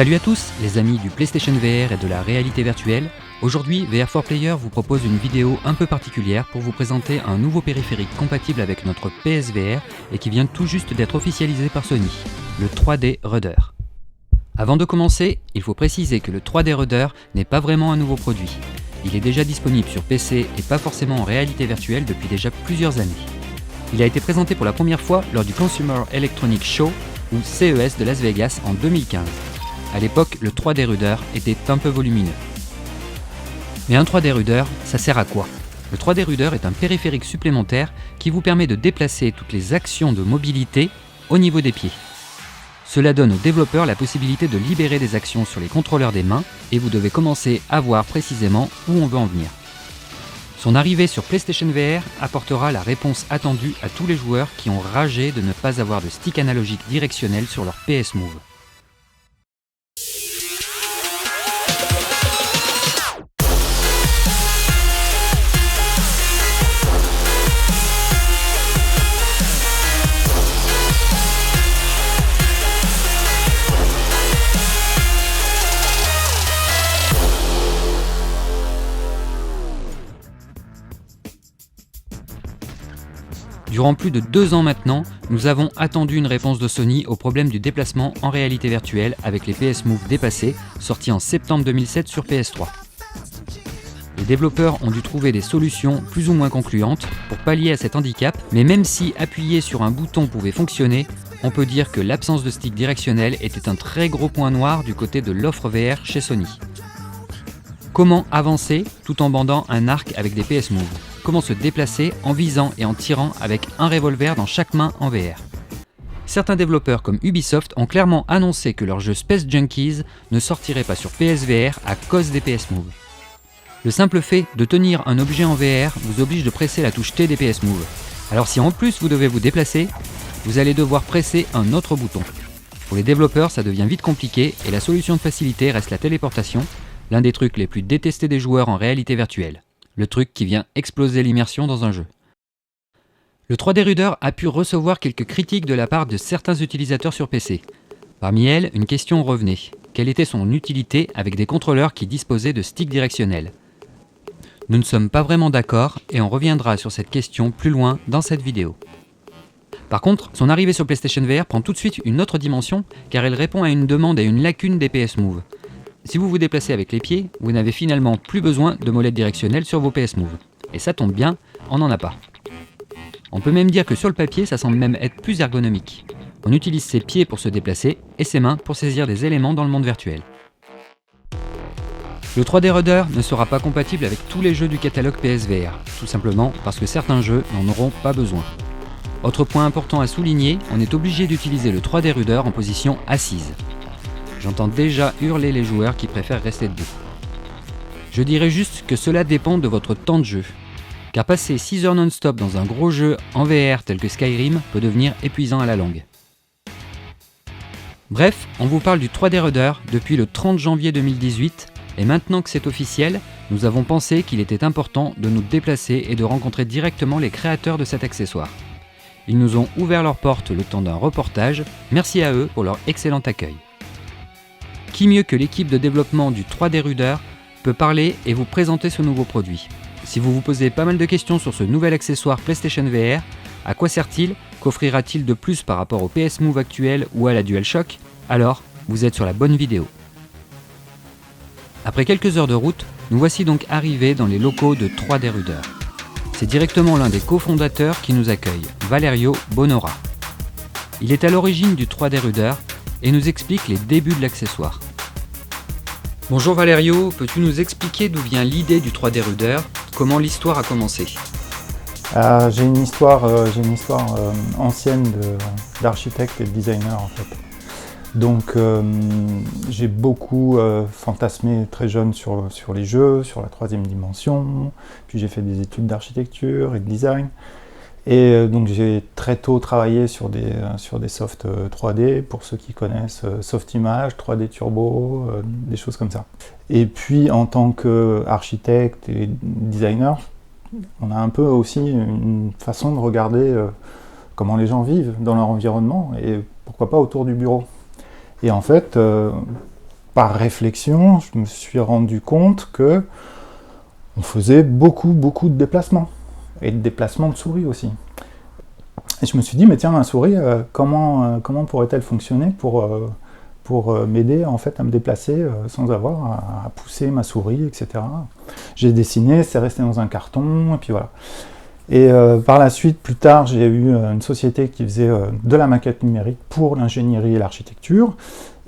Salut à tous les amis du PlayStation VR et de la réalité virtuelle. Aujourd'hui, VR4Player vous propose une vidéo un peu particulière pour vous présenter un nouveau périphérique compatible avec notre PSVR et qui vient tout juste d'être officialisé par Sony, le 3D Rudder. Avant de commencer, il faut préciser que le 3D Rudder n'est pas vraiment un nouveau produit. Il est déjà disponible sur PC et pas forcément en réalité virtuelle depuis déjà plusieurs années. Il a été présenté pour la première fois lors du Consumer Electronics Show ou CES de Las Vegas en 2015. À l'époque, le 3D Rudder était un peu volumineux. Mais un 3D Rudder, ça sert à quoi ? Le 3D Rudder est un périphérique supplémentaire qui vous permet de déplacer toutes les actions de mobilité au niveau des pieds. Cela donne aux développeurs la possibilité de libérer des actions sur les contrôleurs des mains et vous devez commencer à voir précisément où on veut en venir. Son arrivée sur PlayStation VR apportera la réponse attendue à tous les joueurs qui ont ragé de ne pas avoir de stick analogique directionnel sur leur PS Move. Durant plus de 2 ans maintenant, nous avons attendu une réponse de Sony au problème du déplacement en réalité virtuelle avec les PS Move dépassés, sortis en septembre 2007 sur PS3. Les développeurs ont dû trouver des solutions plus ou moins concluantes pour pallier à cet handicap, mais même si appuyer sur un bouton pouvait fonctionner, on peut dire que l'absence de stick directionnel était un très gros point noir du côté de l'offre VR chez Sony. Comment avancer tout en bandant un arc avec des PS Move ? Comment se déplacer en visant et en tirant avec un revolver dans chaque main en VR. Certains développeurs comme Ubisoft ont clairement annoncé que leur jeu Space Junkies ne sortirait pas sur PSVR à cause des PS Move. Le simple fait de tenir un objet en VR vous oblige de presser la touche T des PS Move. Alors si en plus vous devez vous déplacer, vous allez devoir presser un autre bouton. Pour les développeurs, ça devient vite compliqué et la solution de facilité reste la téléportation, l'un des trucs les plus détestés des joueurs en réalité virtuelle. Le truc qui vient exploser l'immersion dans un jeu. Le 3D Rudder a pu recevoir quelques critiques de la part de certains utilisateurs sur PC. Parmi elles, une question revenait. Quelle était son utilité avec des contrôleurs qui disposaient de sticks directionnels ? Nous ne sommes pas vraiment d'accord et on reviendra sur cette question plus loin dans cette vidéo. Par contre, son arrivée sur PlayStation VR prend tout de suite une autre dimension car elle répond à une demande et une lacune des PS Move. Si vous vous déplacez avec les pieds, vous n'avez finalement plus besoin de molettes directionnelles sur vos PS Move. Et ça tombe bien, on n'en a pas. On peut même dire que sur le papier, ça semble même être plus ergonomique. On utilise ses pieds pour se déplacer et ses mains pour saisir des éléments dans le monde virtuel. Le 3D Rudder ne sera pas compatible avec tous les jeux du catalogue PSVR, tout simplement parce que certains jeux n'en auront pas besoin. Autre point important à souligner, on est obligé d'utiliser le 3D Rudder en position assise. J'entends déjà hurler les joueurs qui préfèrent rester debout. Je dirais juste que cela dépend de votre temps de jeu. Car passer 6 heures non-stop dans un gros jeu en VR tel que Skyrim peut devenir épuisant à la longue. Bref, on vous parle du 3D Rudder depuis le 30 janvier 2018 et maintenant que c'est officiel, nous avons pensé qu'il était important de nous déplacer et de rencontrer directement les créateurs de cet accessoire. Ils nous ont ouvert leurs portes le temps d'un reportage, merci à eux pour leur excellent accueil. Qui mieux que l'équipe de développement du 3D Rudder peut parler et vous présenter ce nouveau produit. Si vous vous posez pas mal de questions sur ce nouvel accessoire PlayStation VR, à quoi sert-il ? Qu'offrira-t-il de plus par rapport au PS Move actuel ou à la DualShock ? Alors, vous êtes sur la bonne vidéo. Après quelques heures de route, nous voici donc arrivés dans les locaux de 3D Rudder. C'est directement l'un des cofondateurs qui nous accueille, Valerio Bonora. Il est à l'origine du 3D Rudder et nous explique les débuts de l'accessoire. Bonjour Valerio, peux-tu nous expliquer d'où vient l'idée du 3D Rudder, comment l'histoire a commencé ? J'ai une histoire ancienne d'architecte et de designer en fait. Donc j'ai beaucoup fantasmé très jeune sur les jeux, sur la troisième dimension, puis j'ai fait des études d'architecture et de design. Et donc j'ai très tôt travaillé sur des softs 3D, pour ceux qui connaissent Softimage, 3D Turbo, des choses comme ça. Et puis en tant qu'architecte et designer, on a un peu aussi une façon de regarder comment les gens vivent dans leur environnement et pourquoi pas autour du bureau. Et en fait, par réflexion, je me suis rendu compte que on faisait beaucoup de déplacements, et de déplacements de souris aussi. Et je me suis dit, mais tiens, ma souris, comment pourrait-elle fonctionner pour m'aider en fait à me déplacer sans avoir à pousser ma souris, etc. J'ai dessiné, c'est resté dans un carton, et puis voilà. Et par la suite, plus tard, j'ai eu une société qui faisait de la maquette numérique pour l'ingénierie et l'architecture.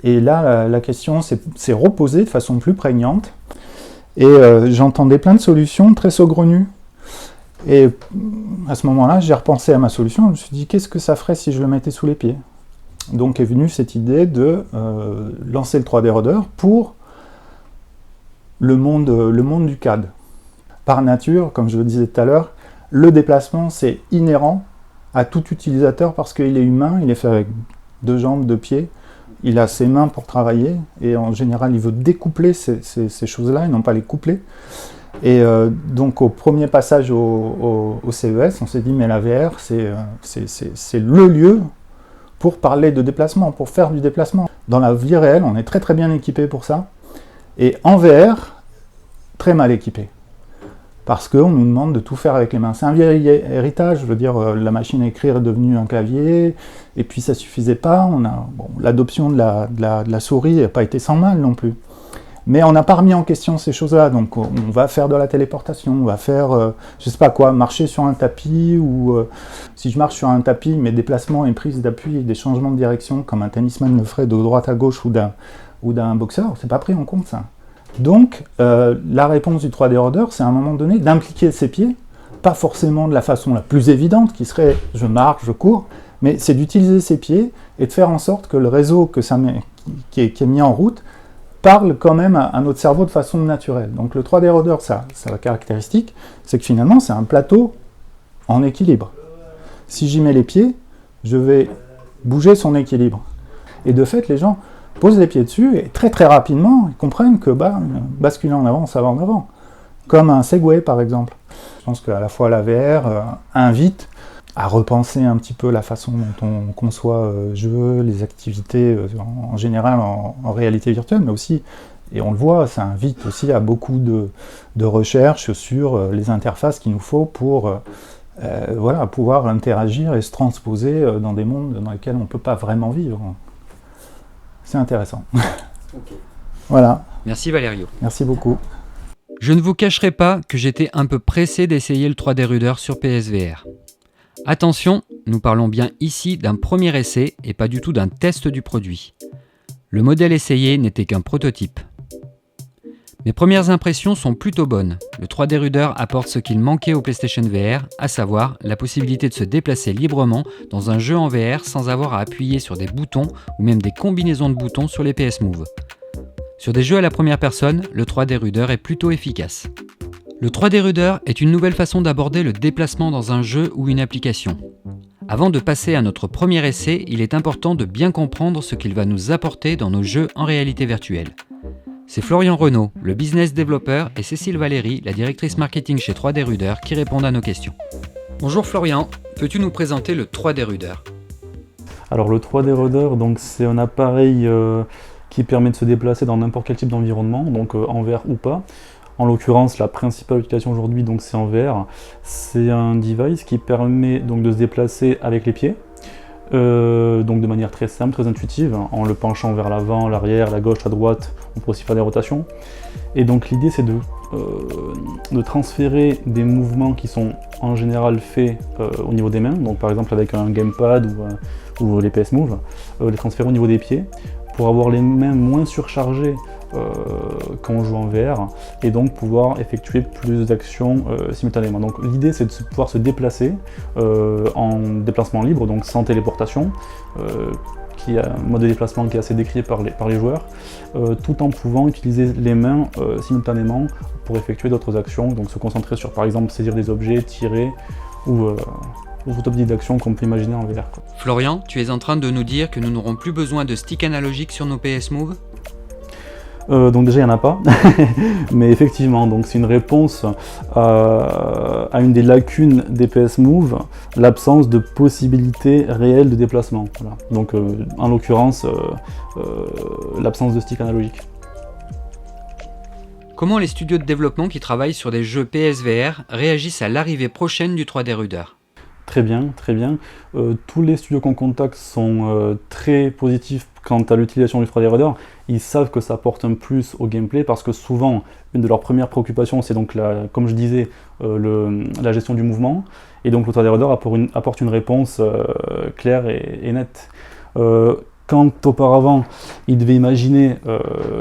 Et là, la question s'est reposée de façon plus prégnante. Et j'entendais plein de solutions très saugrenues. Et à ce moment-là, j'ai repensé à ma solution. Je me suis dit, qu'est-ce que ça ferait si je le mettais sous les pieds? Donc est venue cette idée de lancer le 3D Rudder pour le monde du CAD. Par nature, comme je le disais tout à l'heure, le déplacement, c'est inhérent à tout utilisateur parce qu'il est humain, il est fait avec 2 jambes, 2 pieds, il a ses mains pour travailler et en général, il veut découpler ces choses-là et non pas les coupler. Et donc au premier passage au CES, on s'est dit mais la VR, c'est le lieu pour parler de déplacement, pour faire du déplacement. Dans la vie réelle, on est très bien équipé pour ça, et en VR, très mal équipé. Parce qu'on nous demande de tout faire avec les mains. C'est un vieil héritage, je veux dire, la machine à écrire est devenue un clavier, et puis ça suffisait pas. L'adoption de la souris n'a pas été sans mal non plus. Mais on n'a pas remis en question ces choses-là, donc on va faire de la téléportation, on va faire, je sais pas quoi, marcher sur un tapis, ou si je marche sur un tapis, mes déplacements et prises d'appui et des changements de direction, comme un tennisman le ferait de droite à gauche ou d'un boxeur, c'est pas pris en compte ça. Donc la réponse du 3D Rudder, c'est à un moment donné d'impliquer ses pieds, pas forcément de la façon la plus évidente, qui serait je marche, je cours, mais c'est d'utiliser ses pieds et de faire en sorte que le réseau qui est mis en route parle quand même à notre cerveau de façon naturelle. Donc le 3D Rudder, ça a la caractéristique, c'est que finalement c'est un plateau en équilibre. Si j'y mets les pieds, je vais bouger son équilibre. Et de fait, les gens posent les pieds dessus et très rapidement, ils comprennent que basculer en avant, ça va en avant. Comme un Segway par exemple. Je pense qu'à la fois la VR invite à repenser un petit peu la façon dont on conçoit jeux, les activités en général en réalité virtuelle, mais aussi, et on le voit, ça invite aussi à beaucoup de recherches sur les interfaces qu'il nous faut pour pouvoir interagir et se transposer dans des mondes dans lesquels on ne peut pas vraiment vivre. C'est intéressant. Okay. Voilà. Merci Valerio. Merci beaucoup. Je ne vous cacherai pas que j'étais un peu pressé d'essayer le 3D Rudder sur PSVR. Attention, nous parlons bien ici d'un premier essai et pas du tout d'un test du produit. Le modèle essayé n'était qu'un prototype. Mes premières impressions sont plutôt bonnes. Le 3D Rudder apporte ce qu'il manquait au PlayStation VR, à savoir la possibilité de se déplacer librement dans un jeu en VR sans avoir à appuyer sur des boutons ou même des combinaisons de boutons sur les PS Move. Sur des jeux à la première personne, le 3D Rudder est plutôt efficace. Le 3D Rudder est une nouvelle façon d'aborder le déplacement dans un jeu ou une application. Avant de passer à notre premier essai, il est important de bien comprendre ce qu'il va nous apporter dans nos jeux en réalité virtuelle. C'est Florian Renaud, le business développeur, et Cécile Valéry, la directrice marketing chez 3D Rudder, qui répondent à nos questions. Bonjour Florian, peux-tu nous présenter le 3D Rudder ? Alors le 3D Rudder, donc, c'est un appareil qui permet de se déplacer dans n'importe quel type d'environnement, donc en VR ou pas. En l'occurrence, la principale utilisation aujourd'hui, donc, c'est en VR. C'est un device qui permet donc, de se déplacer avec les pieds, donc de manière très simple, très intuitive, en le penchant vers l'avant, l'arrière, la gauche, la droite. On peut aussi faire des rotations. Et donc l'idée, c'est de transférer des mouvements qui sont en général faits au niveau des mains, donc par exemple avec un gamepad ou les PS Move, les transférer au niveau des pieds, pour avoir les mains moins surchargées quand on joue en VR, et donc pouvoir effectuer plus d'actions simultanément. Donc l'idée, c'est de pouvoir se déplacer en déplacement libre, donc sans téléportation, qui est un mode de déplacement qui est assez décrié par les joueurs, tout en pouvant utiliser les mains simultanément pour effectuer d'autres actions, donc se concentrer sur par exemple saisir des objets, tirer ou tout type d'actions qu'on peut imaginer en VR. Florian, tu es en train de nous dire que nous n'aurons plus besoin de stick analogique sur nos PS Move ? Donc déjà il n'y en a pas, mais effectivement donc c'est une réponse à une des lacunes des PS Move, l'absence de possibilités réelles de déplacement. Voilà. Donc en l'occurrence l'absence de stick analogique. Comment les studios de développement qui travaillent sur des jeux PSVR réagissent à l'arrivée prochaine du 3D Rudder? Très bien, très bien. Tous les studios qu'on contacte sont très positifs quant à l'utilisation du 3D Rudder. Ils savent que ça apporte un plus au gameplay parce que souvent, une de leurs premières préoccupations, c'est donc, comme je disais, la gestion du mouvement. Et donc le 3D Rudder apporte une réponse claire et nette. Quand auparavant, ils devaient imaginer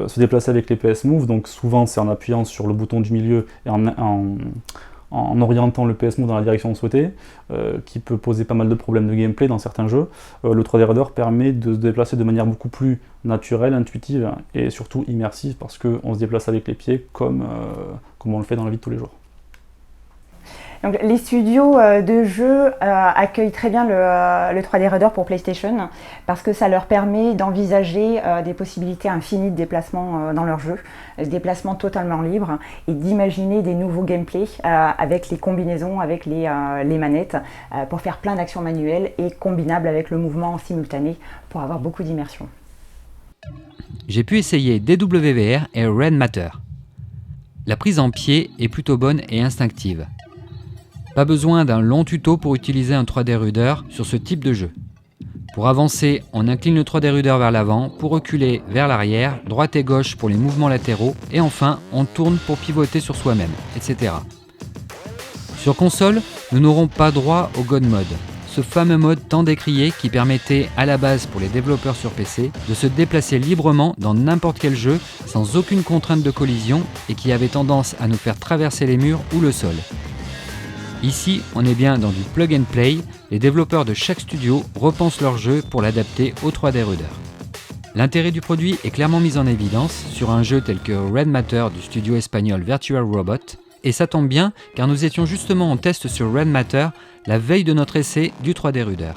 se déplacer avec les PS Move, donc souvent c'est en appuyant sur le bouton du milieu et en orientant le PS Move dans la direction souhaitée, qui peut poser pas mal de problèmes de gameplay dans certains jeux. Le 3D Rudder permet de se déplacer de manière beaucoup plus naturelle, intuitive et surtout immersive parce qu'on se déplace avec les pieds comme on le fait dans la vie de tous les jours. Donc, les studios de jeux accueillent très bien le 3D Rudder pour PlayStation parce que ça leur permet d'envisager des possibilités infinies de déplacement dans leurs jeux, des déplacements totalement libres et d'imaginer des nouveaux gameplays avec les combinaisons, avec les manettes pour faire plein d'actions manuelles et combinables avec le mouvement simultané pour avoir beaucoup d'immersion. J'ai pu essayer DWVR et Red Matter. La prise en pied est plutôt bonne et instinctive. Pas besoin d'un long tuto pour utiliser un 3D Rudder sur ce type de jeu. Pour avancer, on incline le 3D Rudder vers l'avant, pour reculer vers l'arrière, droite et gauche pour les mouvements latéraux, et enfin, on tourne pour pivoter sur soi-même, etc. Sur console, nous n'aurons pas droit au God Mode, ce fameux mode tant décrié qui permettait à la base pour les développeurs sur PC de se déplacer librement dans n'importe quel jeu sans aucune contrainte de collision et qui avait tendance à nous faire traverser les murs ou le sol. Ici, on est bien dans du plug and play, les développeurs de chaque studio repensent leur jeu pour l'adapter au 3D Rudder. L'intérêt du produit est clairement mis en évidence sur un jeu tel que Red Matter du studio espagnol Virtual Robot, et ça tombe bien car nous étions justement en test sur Red Matter la veille de notre essai du 3D Rudder.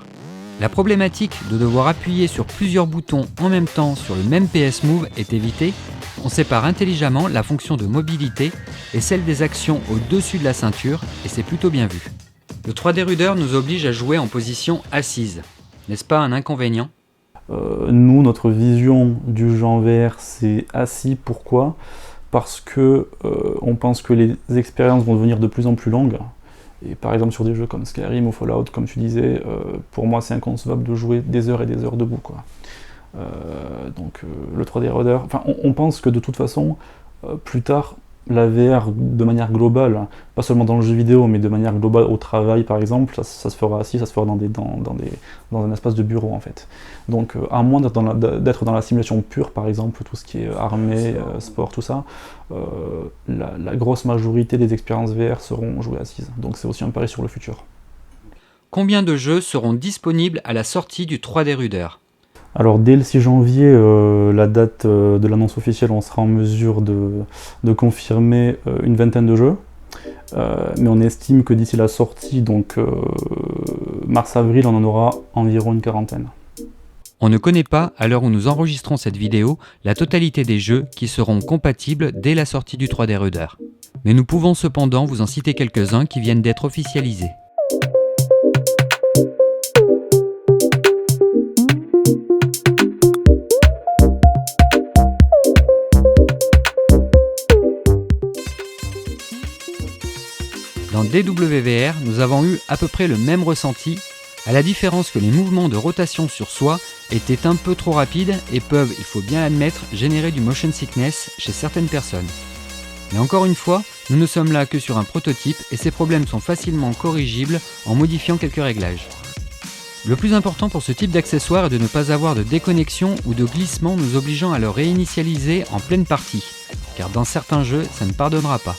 La problématique de devoir appuyer sur plusieurs boutons en même temps sur le même PS Move est évitée. On sépare intelligemment la fonction de mobilité et celle des actions au-dessus de la ceinture et c'est plutôt bien vu. Le 3D Rudder nous oblige à jouer en position assise. N'est-ce pas un inconvénient ? Nous, notre vision du jeu en VR, c'est assis. Pourquoi ? Parce que on pense que les expériences vont devenir de plus en plus longues. Et par exemple sur des jeux comme Skyrim ou Fallout, comme tu disais, pour moi c'est inconcevable de jouer des heures et des heures debout, quoi. Donc le 3D Rudder, on pense que de toute façon, plus tard, la VR de manière globale, pas seulement dans le jeu vidéo, mais de manière globale au travail par exemple, ça se fera assis, ça se fera dans un espace de bureau en fait. Donc à moins d'être dans la simulation pure par exemple, tout ce qui est armée, sport, tout ça, la grosse majorité des expériences VR seront jouées assises. Donc c'est aussi un pari sur le futur. Combien de jeux seront disponibles à la sortie du 3D Rudder ? Alors dès le 6 janvier, la date de l'annonce officielle, on sera en mesure de confirmer une vingtaine de jeux. Mais on estime que d'ici la sortie, donc mars-avril, on en aura environ une quarantaine. On ne connaît pas, à l'heure où nous enregistrons cette vidéo, la totalité des jeux qui seront compatibles dès la sortie du 3D Rudder. Mais nous pouvons cependant vous en citer quelques-uns qui viennent d'être officialisés. Dans DWVR, nous avons eu à peu près le même ressenti, à la différence que les mouvements de rotation sur soi étaient un peu trop rapides et peuvent, il faut bien l'admettre, générer du motion sickness chez certaines personnes. Mais encore une fois, nous ne sommes là que sur un prototype et ces problèmes sont facilement corrigibles en modifiant quelques réglages. Le plus important pour ce type d'accessoire est de ne pas avoir de déconnexion ou de glissement nous obligeant à le réinitialiser en pleine partie, car dans certains jeux, ça ne pardonnera pas.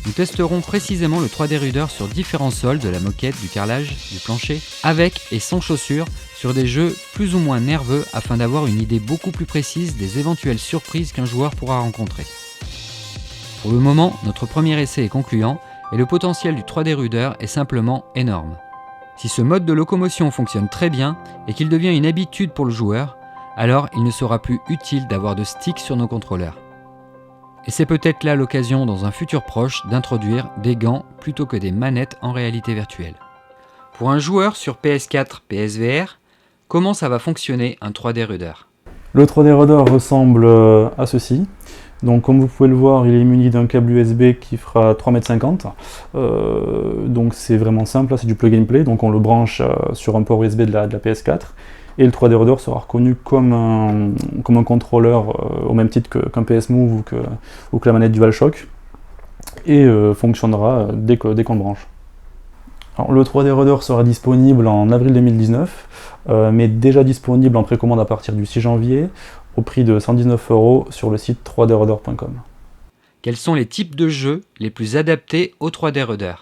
Nous testerons précisément le 3D Rudder sur différents sols, de la moquette, du carrelage, du plancher, avec et sans chaussures, sur des jeux plus ou moins nerveux afin d'avoir une idée beaucoup plus précise des éventuelles surprises qu'un joueur pourra rencontrer. Pour le moment, notre premier essai est concluant et le potentiel du 3D Rudder est simplement énorme. Si ce mode de locomotion fonctionne très bien et qu'il devient une habitude pour le joueur, alors il ne sera plus utile d'avoir de stick sur nos contrôleurs. Et c'est peut-être là l'occasion dans un futur proche d'introduire des gants plutôt que des manettes en réalité virtuelle. Pour un joueur sur PS4, PSVR, comment ça va fonctionner un 3D Rudder ? Le 3D Rudder ressemble à ceci. Donc comme vous pouvez le voir, il est muni d'un câble USB qui fera 3,50 m. Donc c'est vraiment simple, là, c'est du plug and play, donc on le branche sur un port USB de la PS4. Et le 3D Rudder sera reconnu comme un contrôleur au même titre qu'un PS Move ou que la manette DualShock, et fonctionnera dès qu'on le branche. Alors, le 3D Rudder sera disponible en avril 2019, mais déjà disponible en précommande à partir du 6 janvier, au prix de 119 € sur le site 3drudder.com. Quels sont les types de jeux les plus adaptés au 3D Rudder ?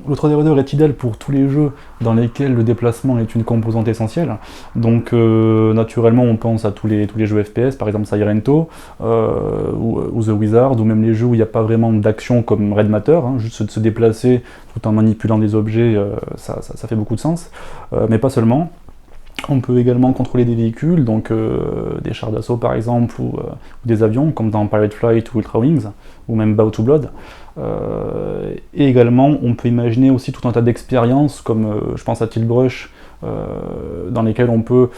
Le 3D Rudder est idéal pour tous les jeux dans lesquels le déplacement est une composante essentielle. Donc naturellement on pense à tous les jeux FPS, par exemple Sirento ou The Wizard, ou même les jeux où il n'y a pas vraiment d'action comme Red Matter, juste de se déplacer tout en manipulant des objets, ça fait beaucoup de sens, mais pas seulement. On peut également contrôler des véhicules, donc des chars d'assaut par exemple, ou des avions, comme dans Pirate Flight ou Ultra Wings, ou même Bow to Blood. Et également, on peut imaginer aussi tout un tas d'expériences, comme je pense à Tilt Brush, dans lesquelles on peut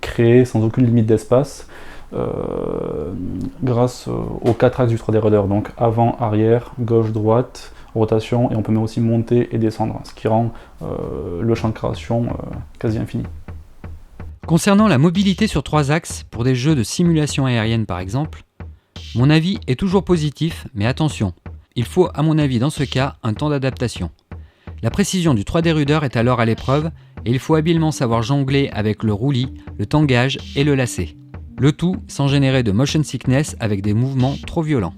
créer sans aucune limite d'espace, grâce aux 4 axes du 3D Rudder, donc avant, arrière, gauche, droite, rotation, et on peut même aussi monter et descendre, ce qui rend le champ de création quasi infini. Concernant la mobilité sur 3 axes, pour des jeux de simulation aérienne par exemple, mon avis est toujours positif, mais attention, il faut à mon avis dans ce cas un temps d'adaptation. La précision du 3D Rudder est alors à l'épreuve, et il faut habilement savoir jongler avec le roulis, le tangage et le lacet. Le tout sans générer de motion sickness avec des mouvements trop violents.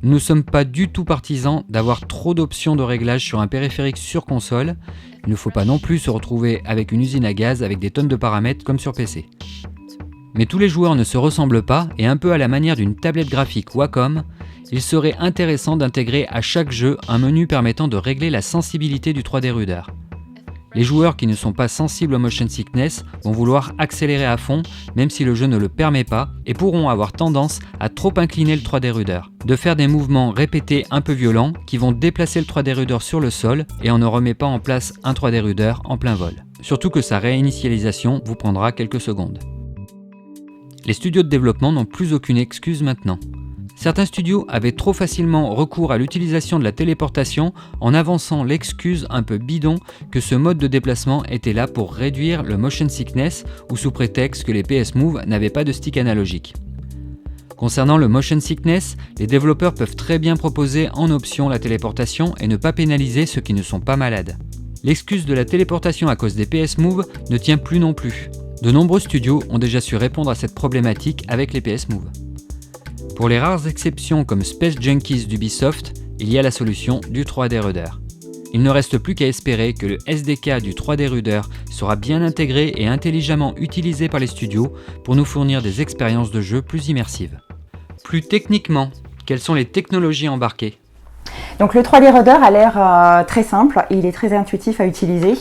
Nous ne sommes pas du tout partisans d'avoir trop d'options de réglage sur un périphérique sur console. Il ne faut pas non plus se retrouver avec une usine à gaz avec des tonnes de paramètres comme sur PC. Mais tous les joueurs ne se ressemblent pas, et un peu à la manière d'une tablette graphique Wacom, il serait intéressant d'intégrer à chaque jeu un menu permettant de régler la sensibilité du 3D Rudder. Les joueurs qui ne sont pas sensibles au motion sickness vont vouloir accélérer à fond, même si le jeu ne le permet pas, et pourront avoir tendance à trop incliner le 3D Rudder, de faire des mouvements répétés un peu violents qui vont déplacer le 3D Rudder sur le sol, et on ne remet pas en place un 3D Rudder en plein vol. Surtout que sa réinitialisation vous prendra quelques secondes. Les studios de développement n'ont plus aucune excuse maintenant. Certains studios avaient trop facilement recours à l'utilisation de la téléportation en avançant l'excuse un peu bidon que ce mode de déplacement était là pour réduire le motion sickness ou sous prétexte que les PS Move n'avaient pas de stick analogique. Concernant le motion sickness, les développeurs peuvent très bien proposer en option la téléportation et ne pas pénaliser ceux qui ne sont pas malades. L'excuse de la téléportation à cause des PS Move ne tient plus non plus. De nombreux studios ont déjà su répondre à cette problématique avec les PS Move. Pour les rares exceptions comme Space Junkies d'Ubisoft, il y a la solution du 3D Rudder. Il ne reste plus qu'à espérer que le SDK du 3D Rudder sera bien intégré et intelligemment utilisé par les studios pour nous fournir des expériences de jeu plus immersives. Plus techniquement, quelles sont les technologies embarquées ? Donc le 3D Rudder a l'air très simple, il est très intuitif à utiliser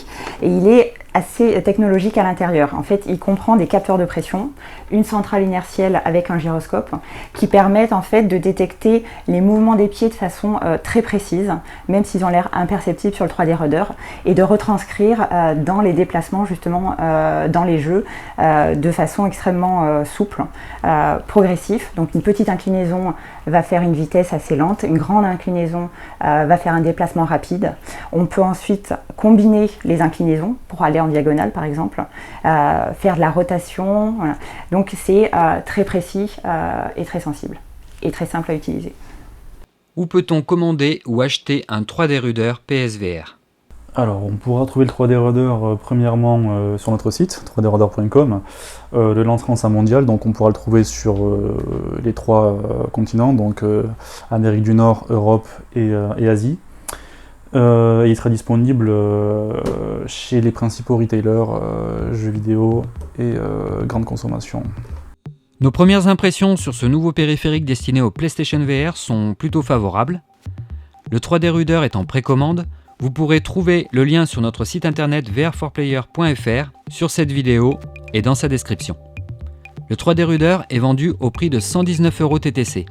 et il est assez technologique à l'intérieur. En fait, il comprend des capteurs de pression, une centrale inertielle avec un gyroscope qui permettent en fait de détecter les mouvements des pieds de façon très précise, même s'ils ont l'air imperceptibles sur le 3D Rudder, et de retranscrire dans les déplacements justement dans les jeux de façon extrêmement souple, progressif. Donc une petite inclinaison va faire une vitesse assez lente, une grande inclinaison va faire un déplacement rapide. On peut ensuite combiner les inclinaisons pour aller en diagonale par exemple, faire de la rotation, voilà. Donc c'est très précis et très sensible et très simple à utiliser. Où peut-on commander ou acheter un 3D Rudder PSVR ? Alors, on pourra trouver le 3D Rudder premièrement sur notre site, 3drudder.com. Le lancement sera mondial, donc on pourra le trouver sur les 3 continents, donc Amérique du Nord, Europe et Asie. Il sera disponible chez les principaux retailers, jeux vidéo et grande consommation. Nos premières impressions sur ce nouveau périphérique destiné au PlayStation VR sont plutôt favorables. Le 3D Rudder est en précommande. Vous pourrez trouver le lien sur notre site internet vr4player.fr, sur cette vidéo et dans sa description. Le 3D Rudder est vendu au prix de 119 € TTC.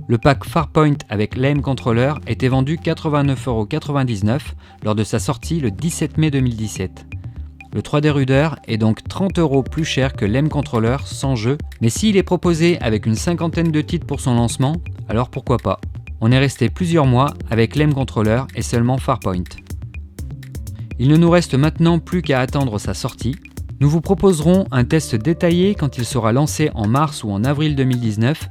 Le pack Farpoint avec l'Aim Controller était vendu 89,99 € lors de sa sortie le 17 mai 2017. Le 3D Ruder est donc 30 € plus cher que l'M-Controller sans jeu, mais s'il est proposé avec une cinquantaine de titres pour son lancement, alors pourquoi pas. On est resté plusieurs mois avec l'M-Controller et seulement Farpoint. Il ne nous reste maintenant plus qu'à attendre sa sortie. Nous vous proposerons un test détaillé quand il sera lancé en mars ou en avril 2019,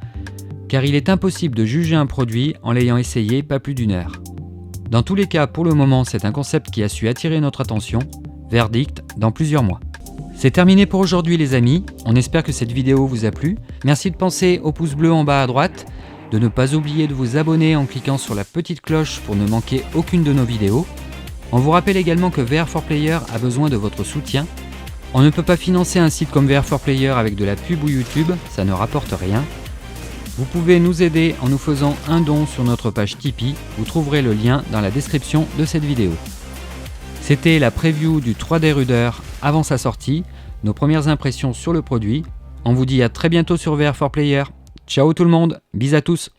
car il est impossible de juger un produit en l'ayant essayé pas plus d'1 heure. Dans tous les cas, pour le moment, c'est un concept qui a su attirer notre attention. Verdict dans plusieurs mois. C'est terminé pour aujourd'hui les amis, on espère que cette vidéo vous a plu. Merci de penser au pouce bleu en bas à droite, de ne pas oublier de vous abonner en cliquant sur la petite cloche pour ne manquer aucune de nos vidéos. On vous rappelle également que VR4Player a besoin de votre soutien. On ne peut pas financer un site comme VR4Player avec de la pub ou YouTube, ça ne rapporte rien. Vous pouvez nous aider en nous faisant un don sur notre page Tipeee, vous trouverez le lien dans la description de cette vidéo. C'était la preview du 3D Ruder avant sa sortie, nos premières impressions sur le produit. On vous dit à très bientôt sur VR4Player. Ciao tout le monde, bis à tous.